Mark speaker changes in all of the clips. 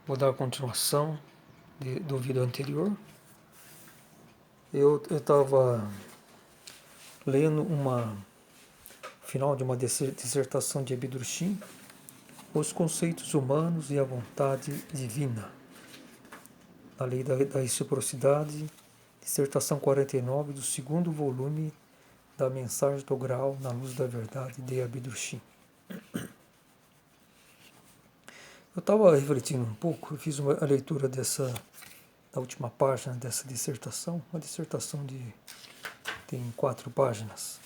Speaker 1: Vou dar a continuação do vídeo anterior. Eu estava lendo final de uma dissertação de Abidrushim, os conceitos humanos e a vontade divina, a lei da reciprocidade, dissertação 49 do segundo volume da Mensagem do Graal na Luz da Verdade de Abidrushim. Eu estava refletindo um pouco, eu fiz a leitura da última página dessa dissertação, uma dissertação tem 4 páginas,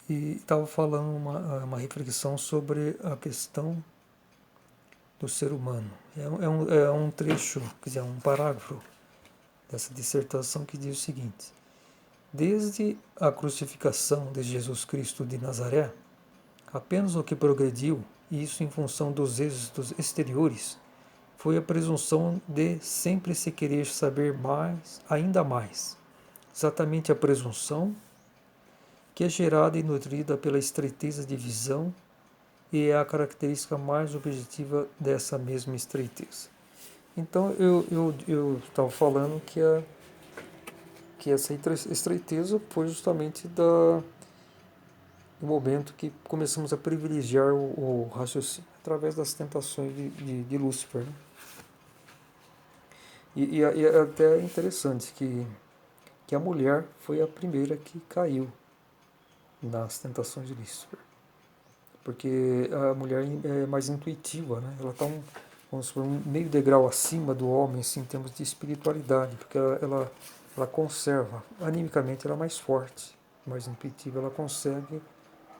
Speaker 1: e estava falando uma reflexão sobre a questão do ser humano. É um trecho, quer dizer, um parágrafo dessa dissertação que diz o seguinte: desde a crucificação de Jesus Cristo de Nazaré, apenas o que progrediu, e isso em função dos êxitos exteriores, foi a presunção de sempre se querer saber mais, ainda mais. Exatamente a presunção que é gerada e nutrida pela estreiteza de visão e é a característica mais objetiva dessa mesma estreiteza. Então eu estava falando que essa estreiteza foi justamente do momento que começamos a privilegiar o raciocínio através das tentações de Lúcifer. Né? E é até interessante que a mulher foi a primeira que caiu nas tentações de Lúcifer. Porque a mulher é mais intuitiva, né? Ela está vamos supor, meio degrau acima do homem assim, em termos de espiritualidade, porque ela conserva, animicamente ela é mais forte, mais intuitiva, ela consegue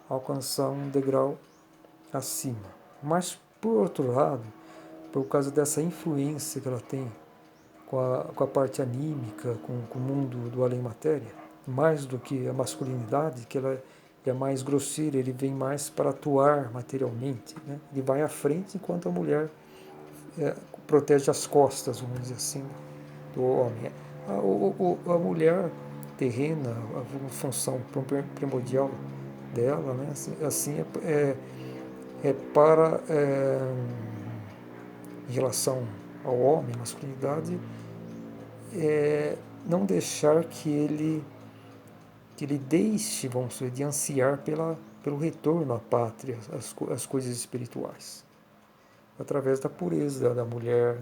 Speaker 1: alcançar um degrau acima. Mas, por outro lado, por causa dessa influência que ela tem com a parte anímica, com o mundo do além-matéria, mais do que a masculinidade, que ela é mais grosseira, ele vem mais para atuar materialmente. Né? Ele vai à frente, enquanto a mulher protege as costas, vamos dizer assim, do homem. A mulher terrena, a função primordial dela, né? Assim é para, em relação ao homem, masculinidade, não deixar que ele deixe, vamos dizer, de ansiar pelo retorno à pátria, às coisas espirituais, através da pureza da mulher,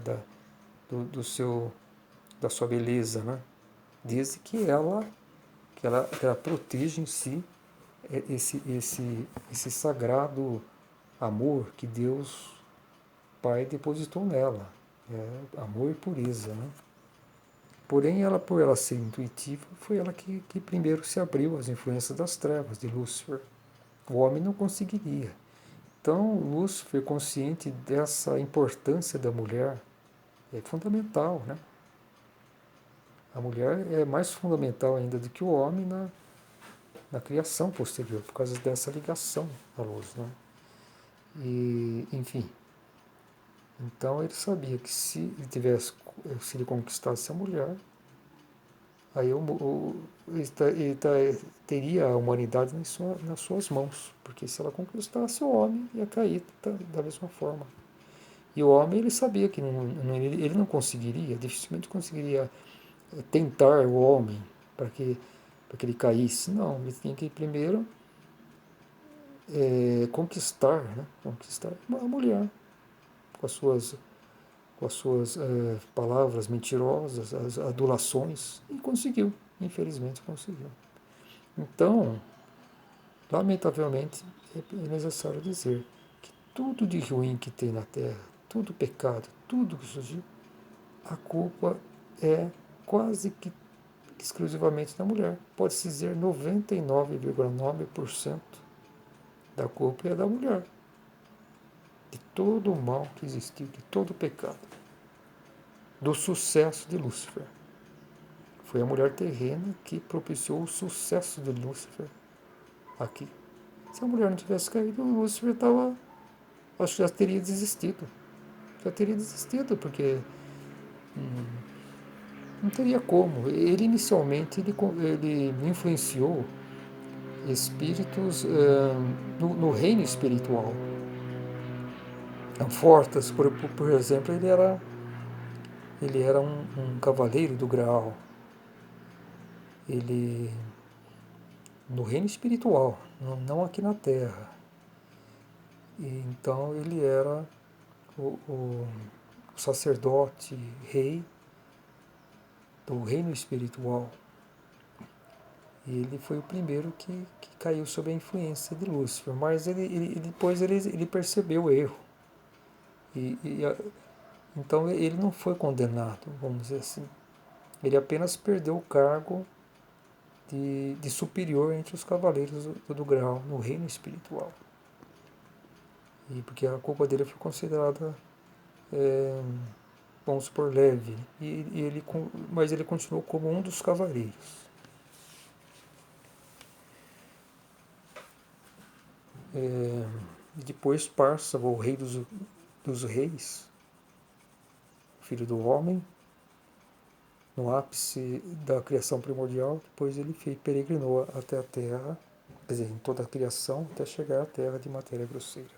Speaker 1: da sua beleza, né? Desde que ela proteja em si esse sagrado amor que Deus Pai depositou nela, amor e pureza, né? Porém, por ela ser intuitiva, foi ela que primeiro se abriu às influências das trevas, de Lúcifer. O homem não conseguiria. Então, Lúcifer, consciente dessa importância da mulher, é fundamental, né? A mulher é mais fundamental ainda do que o homem na criação posterior, por causa dessa ligação à luz, né? E, enfim, então ele sabia que se ele conquistasse a mulher, aí ele teria a humanidade nas suas mãos, porque se ela conquistasse o homem, ia cair da mesma forma. E o homem, ele sabia que ele não conseguiria, dificilmente conseguiria tentar o homem para que ele caísse. Não, ele tinha que primeiro conquistar, né? Conquistar a mulher com as suas palavras mentirosas, as adulações, e conseguiu, infelizmente conseguiu. Então, lamentavelmente, é necessário dizer que tudo de ruim que tem na Terra, tudo pecado, tudo que surgiu, a culpa é quase que exclusivamente da mulher. Pode-se dizer 99,9% da culpa é da mulher. De todo o mal que existiu, de todo o pecado. Do sucesso de Lúcifer. Foi a mulher terrena que propiciou o sucesso de Lúcifer aqui. Se a mulher não tivesse caído, o Lúcifer acho que já teria desistido. Já teria desistido, porque não teria como. Ele inicialmente ele influenciou espíritos no reino espiritual. Amfortas, por exemplo, ele era um cavaleiro do Graal. Ele, no reino espiritual, não aqui na Terra. E então ele era o sacerdote, rei do reino espiritual. E ele foi o primeiro que caiu sob a influência de Lúcifer. Mas depois ele percebeu o erro. Então ele não foi condenado, vamos dizer assim. Ele apenas perdeu o cargo de superior entre os cavaleiros do Graal no reino espiritual. E porque a culpa dele foi considerada, vamos supor, leve. Mas ele continuou como um dos cavaleiros. E depois Pársavo, o rei dos reis, filho do homem, no ápice da criação primordial, depois ele peregrinou até a Terra, quer dizer, em toda a criação, até chegar à Terra de matéria grosseira.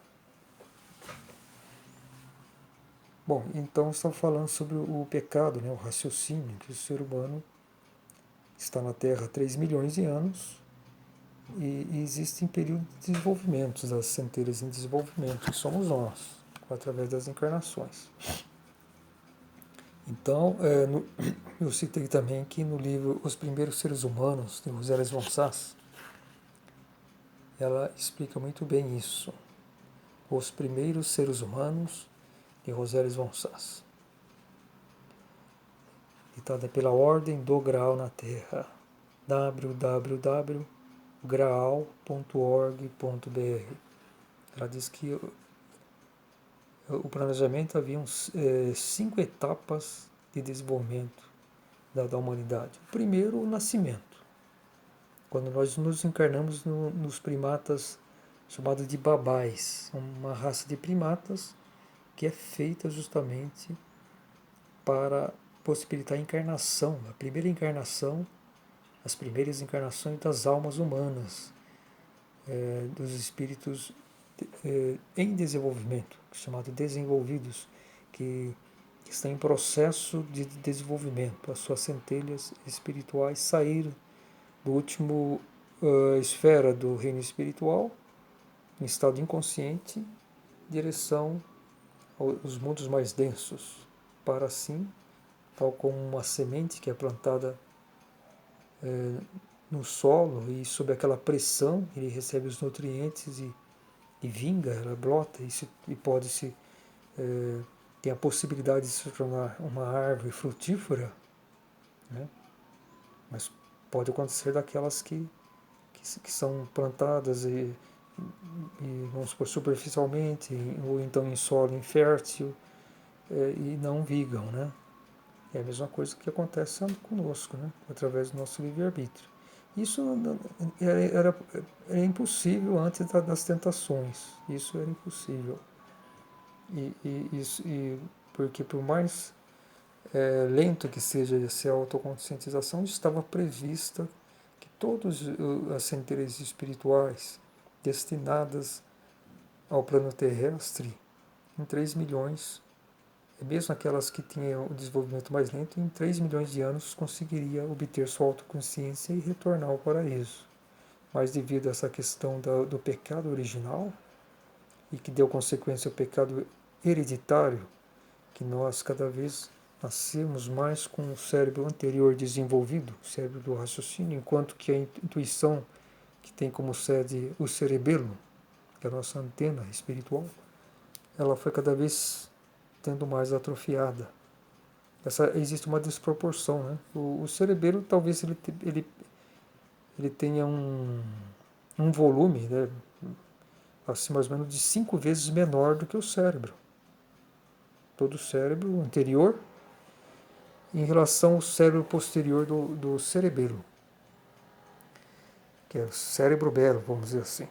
Speaker 1: Bom, então estamos falando sobre o pecado, né, o raciocínio, que o ser humano está na Terra há 3 milhões de anos e existe em período de desenvolvimento, das centelhas em desenvolvimento, que somos nós, através das encarnações. Então, eu citei também que no livro Os Primeiros Seres Humanos, de Rosélia von Sass, ela explica muito bem isso. Os Primeiros Seres Humanos, de Rosélia von Sass. Ditada pela Ordem do Graal na Terra, www.graal.org.br. Ela diz que o planejamento havia 5 etapas de desenvolvimento da humanidade. O primeiro, o nascimento. Quando nós nos encarnamos nos primatas chamados de babais, uma raça de primatas que é feita justamente para possibilitar a encarnação, a primeira encarnação, as primeiras encarnações das almas humanas, dos espíritos em desenvolvimento, chamado desenvolvidos, que estão em processo de desenvolvimento. As suas centelhas espirituais saíram do último esfera do reino espiritual, em estado inconsciente, em direção aos mundos mais densos, para assim, tal como uma semente que é plantada no solo e sob aquela pressão ele recebe os nutrientes e vinga, ela brota e pode tem a possibilidade de se tornar uma árvore frutífera, né? Mas pode acontecer daquelas que são plantadas vamos supor, superficialmente, ou então em solo infértil, e não vigam, né? É a mesma coisa que acontece conosco, né? Através do nosso livre-arbítrio. Isso era impossível antes das tentações. Isso era impossível. Porque por mais lento que seja essa autoconscientização, estava prevista que todas as centelhas espirituais destinadas ao plano terrestre, em 3 milhões, mesmo aquelas que tinham o desenvolvimento mais lento, em 3 milhões de anos conseguiria obter sua autoconsciência e retornar ao paraíso. Mas devido a essa questão do pecado original, e que deu consequência ao pecado hereditário, que nós cada vez nascemos mais com o cérebro anterior desenvolvido, o cérebro do raciocínio, enquanto que a intuição, que tem como sede o cerebelo, que é a nossa antena espiritual, ela foi cada vez tendo mais atrofiada. Existe uma desproporção, né? O cerebelo talvez ele tenha um volume, né, assim, mais ou menos de 5 vezes menor do que o cérebro. Todo o cérebro anterior em relação ao cérebro posterior do cerebelo, que é o cérebro belo, vamos dizer assim,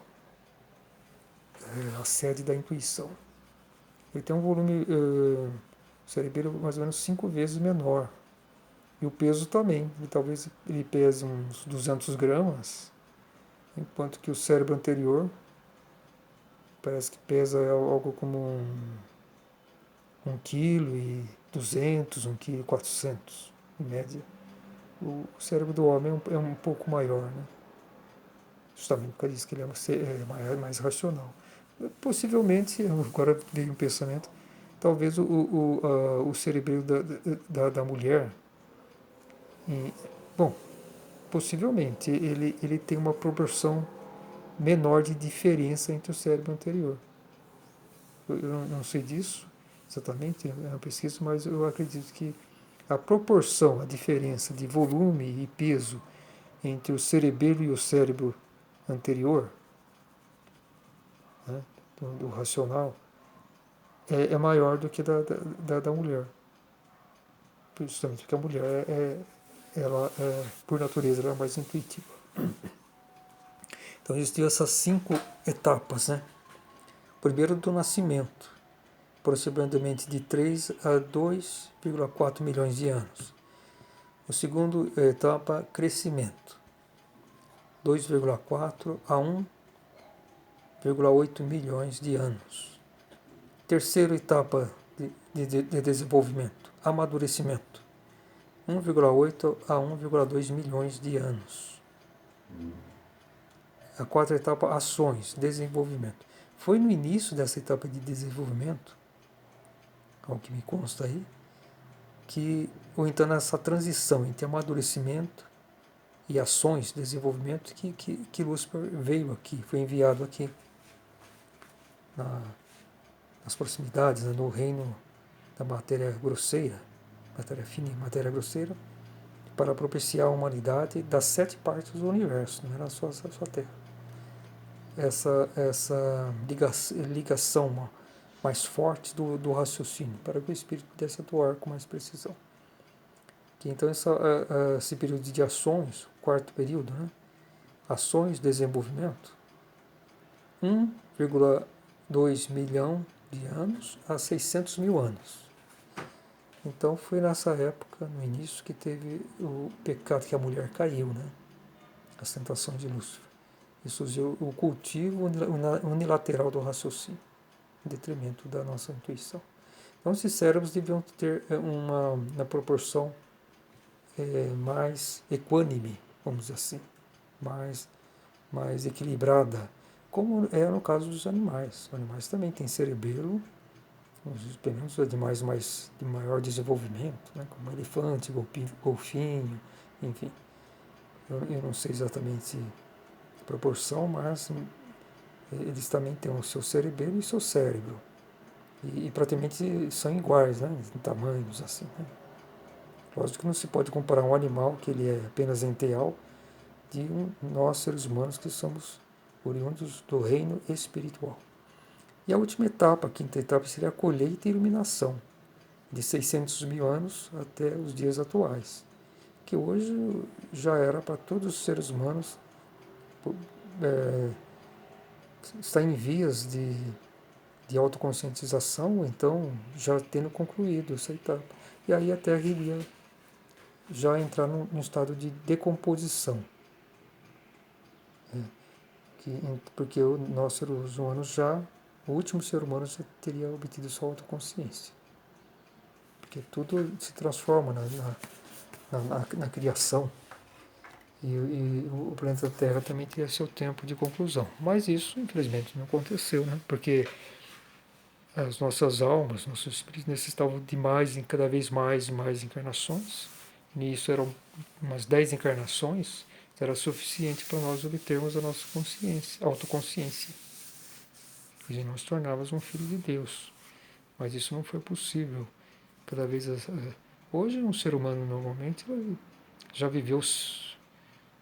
Speaker 1: a sede da intuição. Ele tem um volume cerebelo mais ou menos 5 vezes menor. E o peso também, talvez ele pese uns 200 gramas, enquanto que o cérebro anterior parece que pesa algo como 1,2 kg, 1,4 kg, em média. O cérebro do homem é um pouco maior, né? Justamente por isso que ele é mais racional. Possivelmente, agora veio um pensamento, talvez o cerebelo da mulher, bom, possivelmente, ele tem uma proporção menor de diferença entre o cérebro anterior. Eu não sei disso exatamente, é uma pesquisa, mas eu acredito que a proporção, a diferença de volume e peso entre o cerebelo e o cérebro anterior, né, do racional, é maior do que da mulher. Justamente porque a mulher, ela, por natureza, ela é mais intuitiva. Então existiam essas 5 etapas, né? Primeiro, do nascimento, aproximadamente de 3 a 2,4 milhões de anos. O segundo etapa, crescimento, 2,4 a 1,8 milhões de anos. Terceira etapa de desenvolvimento, amadurecimento, 1,8 a 1,2 milhões de anos. A quarta etapa, ações, desenvolvimento. Foi no início dessa etapa de desenvolvimento, ao que me consta aí, ou então nessa transição entre amadurecimento e ações, desenvolvimento, que Lúcifer veio aqui, foi enviado aqui, nas proximidades, né, no reino da matéria grosseira, matéria fina e matéria grosseira, para propiciar a humanidade das 7 partes do universo, não era só a sua Terra. Essa ligação mais forte do raciocínio, para que o espírito pudesse atuar com mais precisão. Então, esse período de ações, quarto período, né? Ações, desenvolvimento, 1,2 milhão de anos a 600 mil anos. Então, foi nessa época, no início, que teve o pecado que a mulher caiu, né? As tentações de Lúcifer. E surgiu o cultivo unilateral do raciocínio, em detrimento da nossa intuição. Então, esses cérebros deviam ter uma proporção mais equânime, vamos dizer assim, mais equilibrada, como é no caso dos animais. Os animais também têm cerebelo, pelo menos os animais de maior desenvolvimento, né, como elefante, golfinho, enfim. Eu não sei exatamente a proporção, mas eles também têm o seu cerebelo e o seu cérebro. E praticamente são iguais, né, em tamanhos, assim, né? Lógico que não se pode comparar um animal que ele é apenas enteal de nós, seres humanos, que somos oriundos do reino espiritual. E a última etapa, a quinta etapa, seria a colheita e iluminação, de 600 mil anos até os dias atuais, que hoje já era para todos os seres humanos está em vias de autoconscientização, então já tendo concluído essa etapa. E aí a Terra iria já entrar num estado de decomposição. Porque nós, seres humanos, o último ser humano já teria obtido sua autoconsciência. Porque tudo se transforma na criação. E o planeta Terra também teria seu tempo de conclusão. Mas isso, infelizmente, não aconteceu, né? Porque as nossas almas, nossos espíritos necessitavam de cada vez mais e mais encarnações. Nisso eram umas 10 encarnações, era suficiente para nós obtermos a nossa consciência, autoconsciência. E nós tornávamos um filho de Deus. Mas isso não foi possível. Cada vez hoje um ser humano normalmente já viveu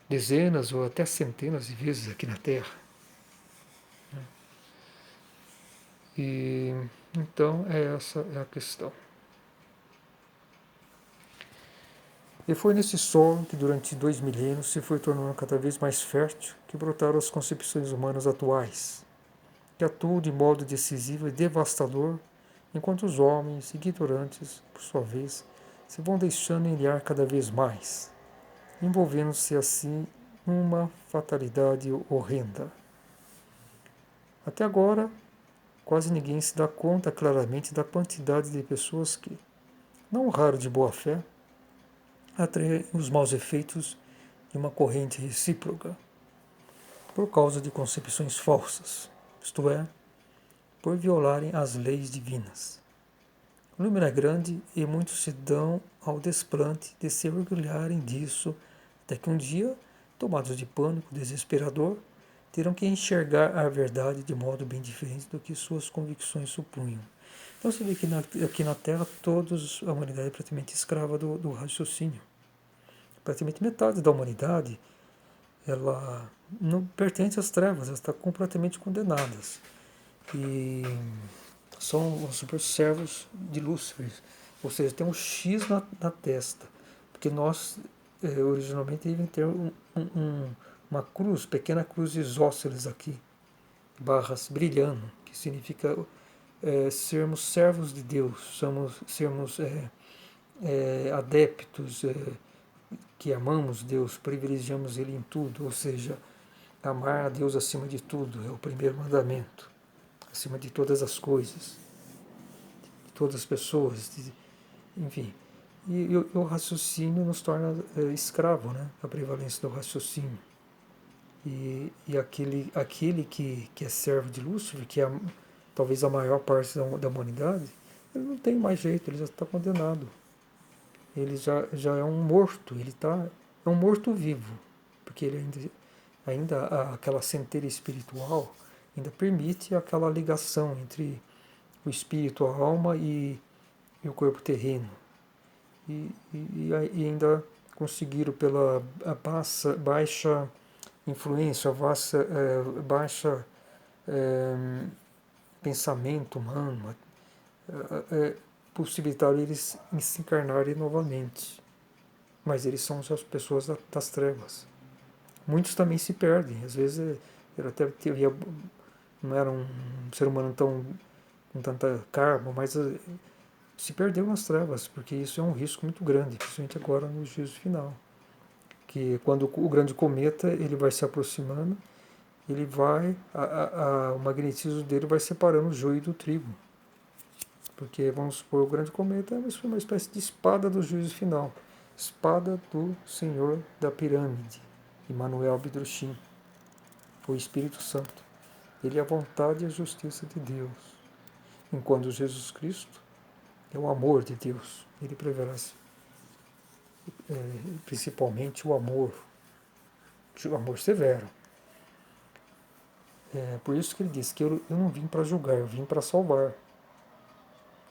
Speaker 1: dezenas ou até centenas de vezes aqui na Terra. E então essa é a questão. E foi nesse solo que durante 2 milênios se foi tornando cada vez mais fértil que brotaram as concepções humanas atuais, que atuam de modo decisivo e devastador, enquanto os homens, ignorantes, por sua vez, se vão deixando enliar cada vez mais, envolvendo-se assim numa fatalidade horrenda. Até agora, quase ninguém se dá conta claramente da quantidade de pessoas que, não raro de boa fé, atraem os maus efeitos de uma corrente recíproca por causa de concepções falsas, isto é, por violarem as leis divinas. O número é grande e muitos se dão ao desplante de se orgulharem disso, até que um dia, tomados de pânico desesperador, terão que enxergar a verdade de modo bem diferente do que suas convicções supunham. Então você vê que aqui na Terra a humanidade é praticamente escrava do raciocínio. Praticamente metade da humanidade ela não pertence às trevas, ela está completamente condenadas. E são, vamos supor, servos de Lúcifer, ou seja, tem um X na testa, porque nós originalmente devem ter uma cruz, pequena cruz isósceles aqui, barras brilhando, que significa sermos servos de Deus, sermos adeptos, que amamos Deus, privilegiamos Ele em tudo, ou seja, amar a Deus acima de tudo, é o primeiro mandamento, acima de todas as coisas, de todas as pessoas, enfim. E o raciocínio nos torna escravo, né? A prevalência do raciocínio. E aquele que é servo de Lúcifer, que é talvez a maior parte da humanidade, ele não tem mais jeito, ele já está condenado. Ele já é um morto, é um morto-vivo, porque ele ainda aquela centelha espiritual ainda permite aquela ligação entre o espírito, a alma e o corpo terreno. E ainda conseguiram, pela baixa influência, baixa pensamento humano, possibilitaram eles se encarnarem novamente. Mas eles são as pessoas das trevas. Muitos também se perdem. Às vezes ele até não era um ser humano com tanta karma, mas se perdeu nas trevas, porque isso é um risco muito grande, principalmente agora no juízo final. Que quando o grande cometa ele vai se aproximando, ele vai, o magnetismo dele vai separando o joio do trigo. Porque, vamos supor, o grande cometa é uma espécie de espada do juízo final. Espada do Senhor da Pirâmide, Emmanuel Abdrushim, o Espírito Santo. Ele é a vontade e a justiça de Deus. Enquanto Jesus Cristo é o amor de Deus. Ele prevalece principalmente o amor severo. Por isso que ele diz que eu não vim para julgar, eu vim para salvar.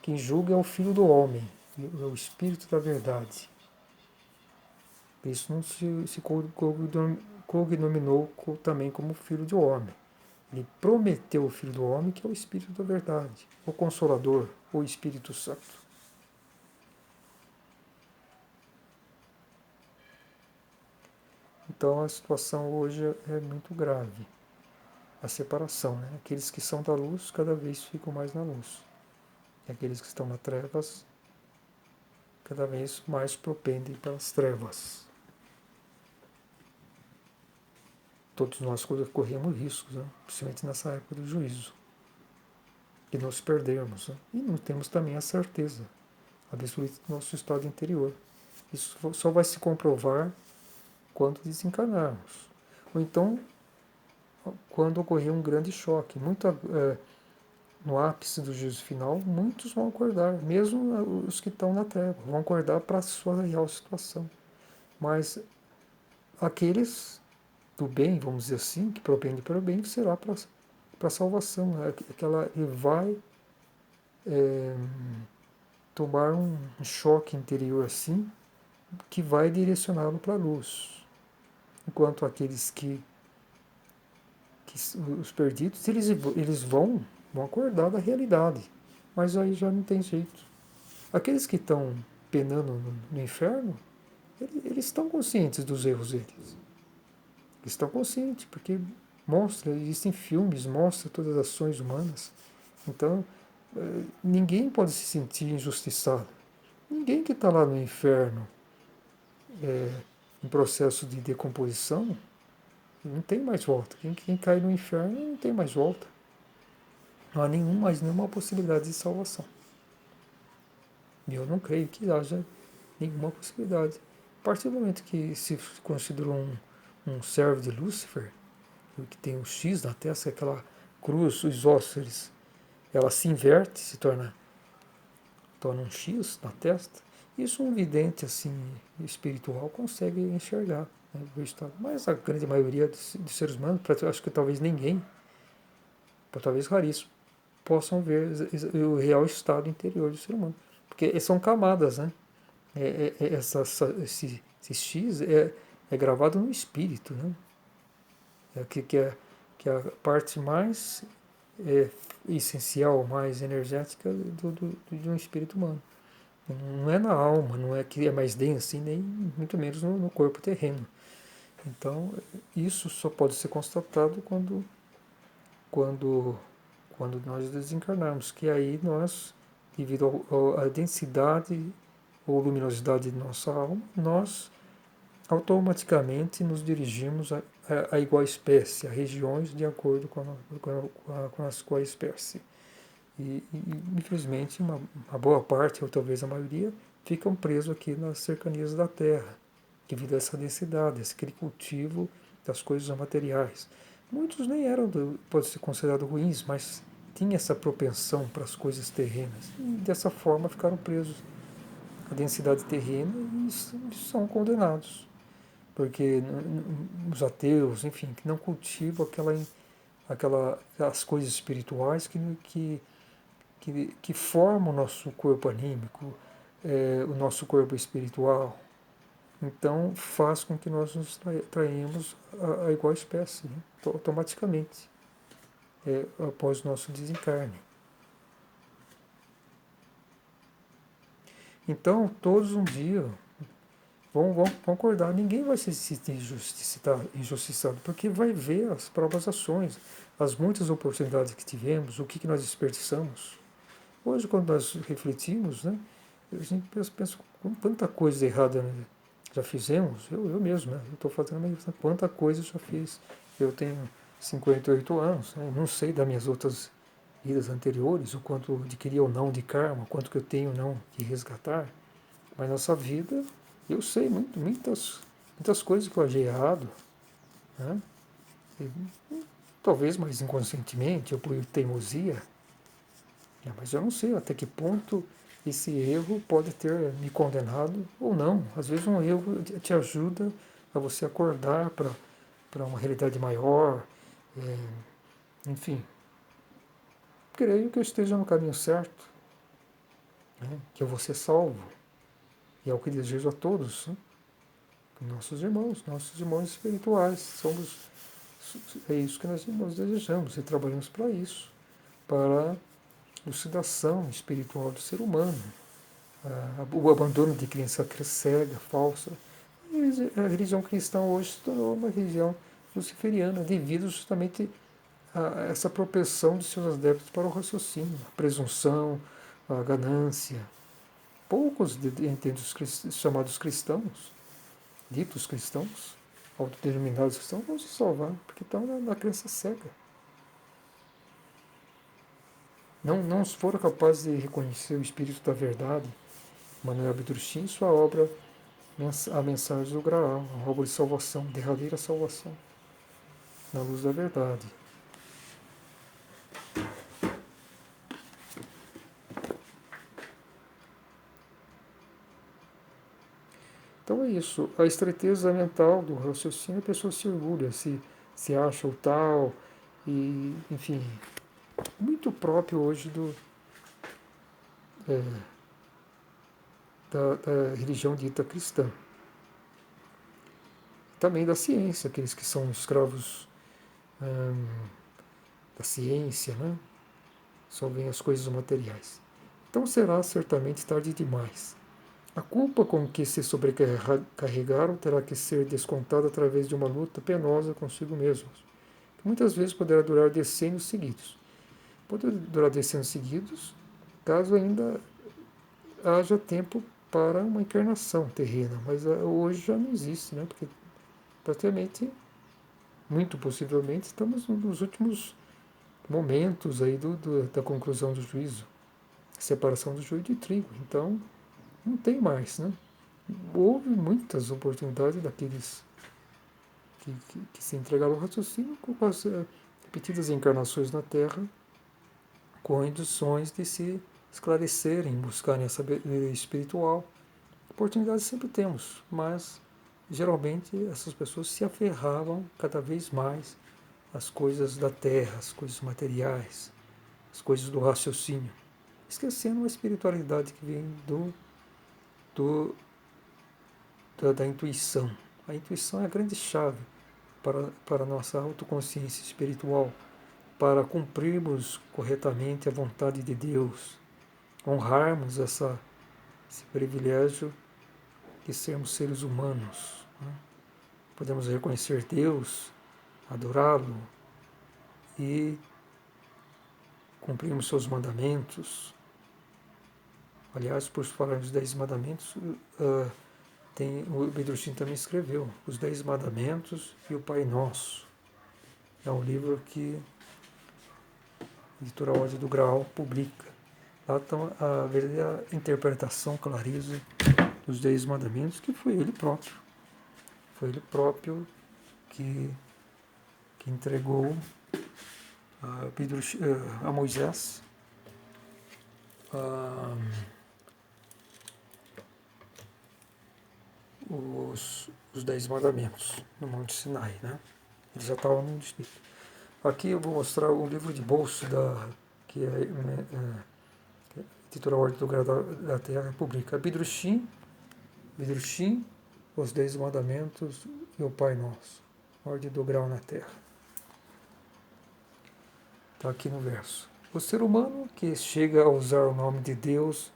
Speaker 1: Quem julga é o Filho do Homem, é o Espírito da Verdade. Isso não se cognominou também como Filho do Homem. Ele prometeu o Filho do Homem, que é o Espírito da Verdade, o Consolador, o Espírito Santo. Então a situação hoje é muito grave. A separação, né? Aqueles que são da luz cada vez ficam mais na luz. E aqueles que estão nas trevas cada vez mais propendem para as trevas. Todos nós corremos riscos, né? Principalmente nessa época do juízo, de nos perdermos, né? E não temos também a certeza absoluta do nosso estado interior. Isso só vai se comprovar quando desencarnarmos. Ou então, quando ocorrer um grande choque. No ápice do juízo final, muitos vão acordar, mesmo os que estão na Terra, vão acordar para a sua real situação. Mas aqueles do bem, vamos dizer assim, que propendem para o bem, será para a salvação. Ele vai tomar um choque interior assim, que vai direcioná-lo para a luz. Enquanto aqueles que os perdidos, eles vão acordar da realidade. Mas aí já não tem jeito. Aqueles que estão penando no inferno, eles estão conscientes dos erros deles. Eles estão conscientes, porque existem filmes, mostra todas as ações humanas. Então, ninguém pode se sentir injustiçado. Ninguém que está lá no inferno, em processo de decomposição, não tem mais volta. Quem cai no inferno não tem mais volta. Não há mais nenhuma possibilidade de salvação. E eu não creio que haja nenhuma possibilidade. A partir do momento que se considera um servo de Lúcifer, que tem um X na testa, aquela cruz, os ossos, ela se inverte, se torna um X na testa. Isso um vidente assim espiritual consegue enxergar, né, o estado. Mas a grande maioria dos seres humanos, acho que talvez ninguém, talvez raríssimo, possam ver o real estado interior do ser humano. Porque são camadas, né? Esse X é gravado no espírito, né? Que é a parte mais é, essencial, mais energética de um espírito humano. Não é na alma, não é que é mais denso, assim, nem muito menos no corpo terreno. Então, isso só pode ser constatado quando, quando nós desencarnarmos, que aí nós, devido à densidade ou luminosidade de nossa alma, nós automaticamente nos dirigimos a igual espécie, a regiões de acordo com a espécie. Infelizmente, uma boa parte, ou talvez a maioria, ficam presos aqui nas cercanias da Terra, devido a essa densidade, aquele cultivo das coisas materiais. Muitos nem eram, pode ser considerado ruins, mas tinha essa propensão para as coisas terrenas. E dessa forma ficaram presos à densidade terrena e são condenados. Porque os ateus, enfim, que não cultivam aquelas coisas espirituais que formam o nosso corpo anímico, o nosso corpo espiritual. Então, faz com que nós nos traímos a igual espécie, né? Automaticamente, após o nosso desencarne. Então, todos um dia vão concordar, ninguém vai se sentir injustiçado, porque vai ver as próprias ações, as muitas oportunidades que tivemos, o que nós desperdiçamos. Hoje, quando nós refletimos, né, a gente pensa com quanta coisa errada, né, já fizemos, eu mesmo, né, eu estou fazendo uma reflexão, quanta coisa eu já fiz. Eu tenho 58 anos, né, não sei das minhas outras vidas anteriores, o quanto eu adquiri ou não de karma, o quanto que eu tenho ou não de resgatar, mas nossa vida, eu sei muitas coisas que eu agei errado, né, e, talvez mais inconscientemente, ou por teimosia, mas eu não sei até que ponto esse erro pode ter me condenado ou não. Às vezes um erro te ajuda a você acordar para uma realidade maior. Enfim, creio que eu esteja no caminho certo, né? Que eu vou ser salvo. E é o que desejo a todos, né? Nossos irmãos espirituais. É isso que nós desejamos e trabalhamos para isso, para a elucidação espiritual do ser humano, o abandono de crença cega, falsa. A religião cristã hoje se tornou uma religião luciferiana, devido justamente a essa propensão de seus adeptos para o raciocínio, a presunção, a ganância. Poucos entre os chamados cristãos, ditos cristãos, autodenominados cristãos, vão se salvar, porque estão na crença cega. Não foram capazes de reconhecer o Espírito da Verdade. Manuel Abdruchin, sua obra A Mensagem do Graal, a obra de salvação, derradeira salvação, na luz da verdade. Então é isso. A estreiteza mental do raciocínio, a pessoa se orgulha, se acha o tal, e, enfim, muito próprio hoje é, da religião dita cristã. Também da ciência, aqueles que são escravos da ciência, né? Só veem as coisas materiais. Então será certamente tarde demais. A culpa com que se sobrecarregaram terá que ser descontada através de uma luta penosa consigo mesmos, que muitas vezes poderá durar decênios seguidos. Pode durar decênios seguidos, caso ainda haja tempo para uma encarnação terrena, mas hoje já não existe, né? Porque praticamente, muito possivelmente, estamos nos últimos momentos aí da conclusão do juízo, separação do joio de trigo. Então, não tem mais, né? Houve muitas oportunidades daqueles que se entregaram ao raciocínio com as repetidas encarnações na Terra, com induções de se esclarecerem, buscarem a sabedoria espiritual. Oportunidades sempre temos, mas geralmente essas pessoas se aferravam cada vez mais às coisas da terra, às coisas materiais, às coisas do raciocínio, esquecendo a espiritualidade que vem do, da intuição. A intuição é a grande chave para a nossa autoconsciência espiritual, para cumprirmos corretamente a vontade de Deus, honrarmos esse privilégio de sermos seres humanos. Né? Podemos reconhecer Deus, adorá-lo e cumprirmos seus mandamentos. Aliás, por falar nos 10 mandamentos, o Bedruchin também escreveu os 10 mandamentos e o Pai Nosso. É um livro que a editora Ordem do Graal publica. Lá está a verdadeira interpretação, clareza dos 10 mandamentos, que foi ele próprio. Foi ele próprio que entregou a Moisés os 10 mandamentos no Monte Sinai, né? Ele já estava no Espírito. Aqui eu vou mostrar um livro de bolso que a editora Ordem do Grau da Terra publica. Bedruchin, os 10 mandamentos e o Pai Nosso. Ordem do Grau na Terra. Está aqui no verso. O ser humano que chega a usar o nome de Deus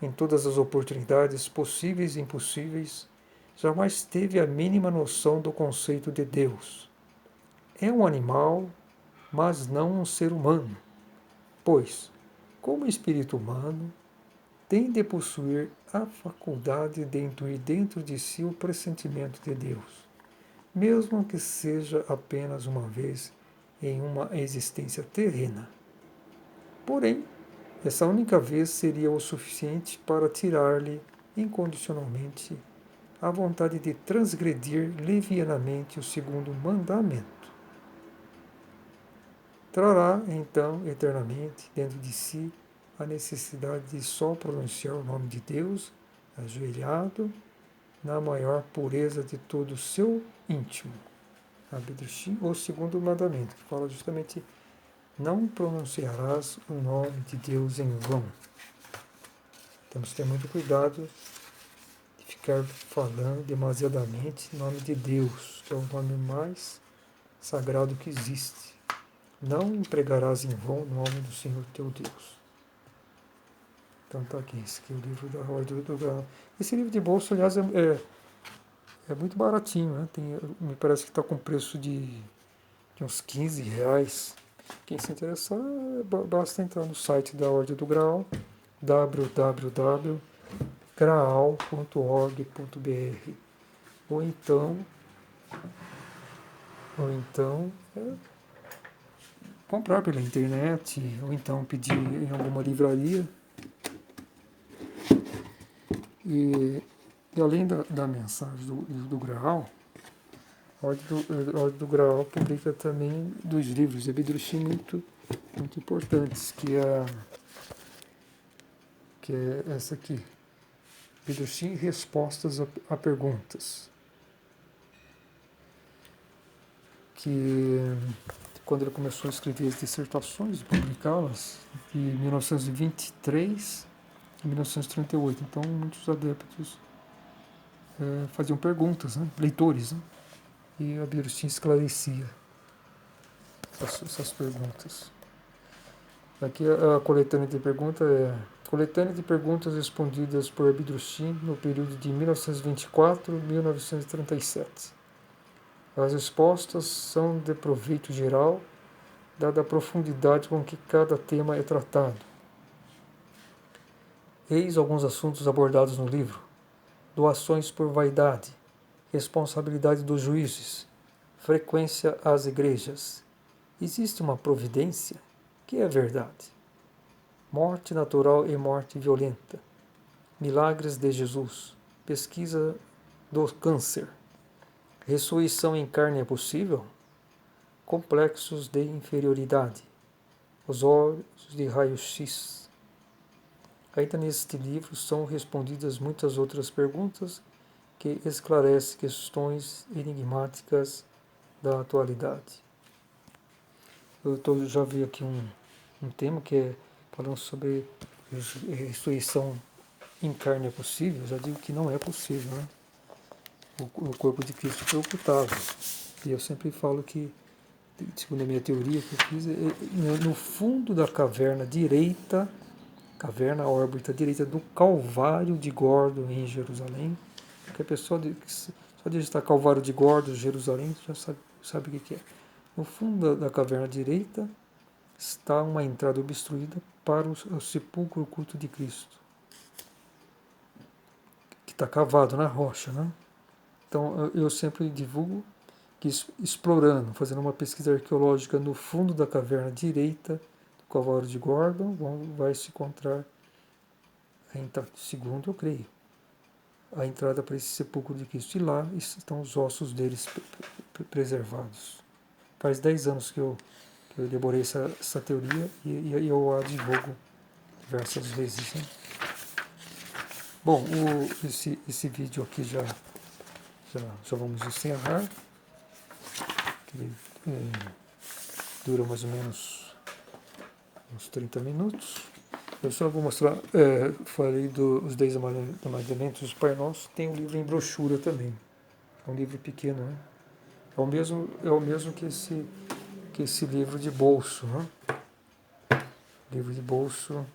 Speaker 1: em todas as oportunidades possíveis e impossíveis, jamais teve a mínima noção do conceito de Deus. É um animal, mas não um ser humano, pois, como espírito humano, tem de possuir a faculdade de intuir dentro de si o pressentimento de Deus, mesmo que seja apenas uma vez em uma existência terrena. Porém, essa única vez seria o suficiente para tirar-lhe incondicionalmente a vontade de transgredir levianamente o segundo mandamento. Trará, então, eternamente, dentro de si, a necessidade de só pronunciar o nome de Deus, ajoelhado, na maior pureza de todo o seu íntimo. Abedruchin, o segundo mandamento, que fala justamente: não pronunciarás o nome de Deus em vão. Temos que ter muito cuidado de ficar falando demasiadamente em nome de Deus, que é o nome mais sagrado que existe. Não empregarás em vão o nome do Senhor teu Deus. Então está aqui, esse aqui é o livro da Ordem do Grau. Esse livro de bolso, aliás, é muito baratinho, né? Me parece que está com preço de uns R$ 15. Quem se interessar, basta entrar no site da Ordem do Graal, www.graal.org.br, ou então comprar pela internet, ou então pedir em alguma livraria. E além da mensagem do Graal, a Ordem do Graal publica também 2 livros de Bedruchin muito importantes, que é essa aqui, Bedruchin, Respostas a Perguntas, que quando ele começou a escrever as dissertações, publicá-las, de 1923 a 1938, então muitos adeptos faziam perguntas, né? Leitores, né? E a Bedruchin esclarecia essas perguntas. Aqui a coletânea de perguntas é coletânea de perguntas respondidas por Bedruchin no período de 1924 a 1937. As respostas são de proveito geral, dada a profundidade com que cada tema é tratado. Eis alguns assuntos abordados no livro: doações por vaidade, responsabilidade dos juízes, frequência às igrejas. Existe uma providência? que é verdade? Morte natural e morte violenta. Milagres de Jesus. Pesquisa do câncer. Ressurreição em carne é possível? Complexos de inferioridade. Os olhos de raio-x. Ainda neste livro são respondidas muitas outras perguntas que esclarecem questões enigmáticas da atualidade. Já vi aqui um tema que é falando sobre ressurreição em carne é possível. Eu já digo que não é possível, né? O corpo de Cristo foi ocultável. E eu sempre falo que, segundo a minha teoria que eu fiz, no fundo da caverna direita, caverna órbita direita do Calvário de Gordo em Jerusalém, porque a pessoa só de estar Calvário de Gordo, Jerusalém, já sabe o que é. No fundo da caverna direita está uma entrada obstruída para o sepulcro oculto de Cristo, que está cavado na rocha, né? Então eu sempre divulgo que explorando, fazendo uma pesquisa arqueológica no fundo da caverna direita do Calvário de Gordon, vai se encontrar a entrada, segundo eu creio, a entrada para esse sepulcro de Cristo. E lá estão os ossos deles preservados. Faz 10 anos que eu elaborei essa teoria e eu a divulgo diversas vezes. Né? Bom, esse vídeo aqui já vamos encerrar. Ele dura mais ou menos uns 30 minutos. Eu só vou mostrar, falei dos 10 mandamentos do Pai Nosso, tem um livro em brochura também. É um livro pequeno, né? É o mesmo que esse livro de bolso, né? Livro de bolso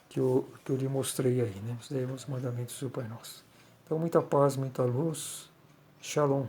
Speaker 1: que eu lhe mostrei aí, né? Os 10 mandamentos do Pai Nosso. Então, muita paz, muita luz. Shalom.